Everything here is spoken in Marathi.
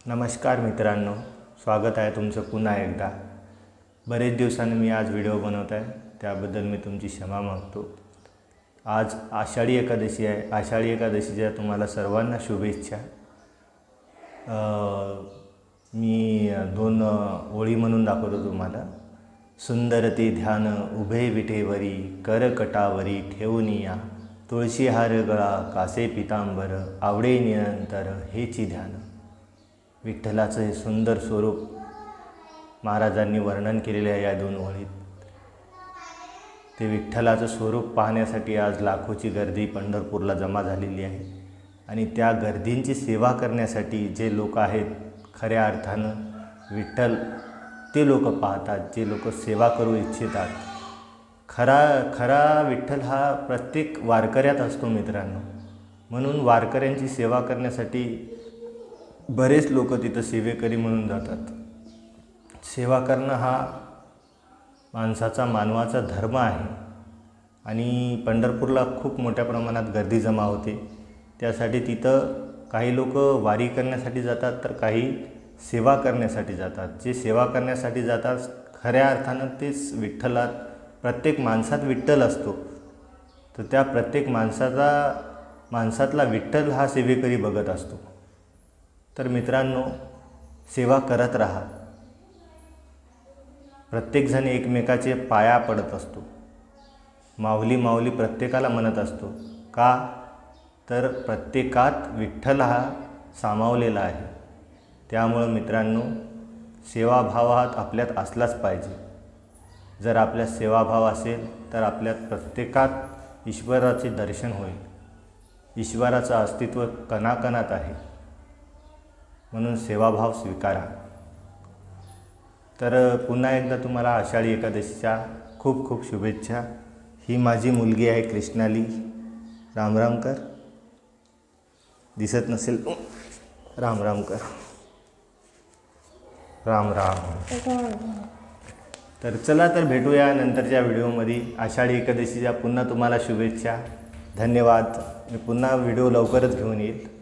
नमस्कार मित्रांनो, स्वागत आहे तुमचं पुन्हा एकदा। बरेच दिवसांनी मी आज व्हिडिओ बनवत आहे, त्याबद्दल मी तुमची क्षमा मागतो। आज आषाढी एकादशी आहे। आषाढी एकादशीच्या तुम्हाला सर्वांना शुभेच्छा। मी दोन ओळी म्हणून दाखवतो तुम्हाला। सुंदर ते ध्यान उभे विठेवरी, कर कटावरी ठेवूनिया, तुळशी हार गळा कासे पितांबर, आवडे निरंतर हेची ध्यान। विठ्ठलाचं हे सुंदर स्वरूप महाराजांनी वर्णन केलेले आहे या दोन ओळीत। ते विठ्ठलाचं स्वरूप पाहण्यासाठी आज लाखोची गर्दी पंढरपूरला जमा झालेली आहे आणि त्या गर्दींची सेवा करण्यासाठी जे लोक आहेत, खऱ्या अर्थानं विठ्ठल ते लोक पाहतात, जे लोक सेवा करू इच्छितात। खरा विठ्ठल हा प्रत्येक वारकऱ्यात असतो मित्रांनो। म्हणून वारकऱ्यांची सेवा करण्यासाठी बरेच लोक तिथं सेवेकरी म्हणून जातात। सेवा करणं हा मानवाचा धर्म आहे आणि पंढरपूरला खूप मोठ्या प्रमाणात गर्दी जमा होते। त्यासाठी तिथं काही लोक वारी करण्यासाठी जातात, तर काही सेवा करण्यासाठी जातात। जे सेवा करण्यासाठी जातात खऱ्या अर्थानं तेच विठ्ठलात, प्रत्येक माणसात विठ्ठल असतो, तर त्या प्रत्येक माणसातला विठ्ठल हा सेवेकरी बघत असतो। तर मित्रांनो, सेवा करत राहा। प्रत्येकजण एकमेकाचे पाया पडत असतो। माऊली माऊली प्रत्येकाला म्हणत असतो, का तर प्रत्येकात विठ्ठल हा सामावलेला आहे। त्यामुळे मित्रांनो, सेवाभाव हा आपल्यात असलाच पाहिजे। जर आपल्यात सेवाभाव असेल तर आपल्यात प्रत्येकात ईश्वराचे दर्शन होईल। ईश्वराचं अस्तित्व कणाकणात आहे, म्हणून सेवाभाव स्वीकारा। तर पुन्हा एकदा तुम्हाला आषाढी एकादशीच्या खूप खूप शुभेच्छा। ही माझी मुलगी आहे कृष्णाली। राम राम कर, दिसत नसेल तो, राम राम कर, राम राम। तर चला, तर भेटूया नंतरच्या व्हिडिओमध्ये। आषाढी एकादशीच्या पुन्हा तुम्हाला शुभेच्छा। धन्यवाद। मी पुन्हा व्हिडिओ लवकरच घेऊन येईल।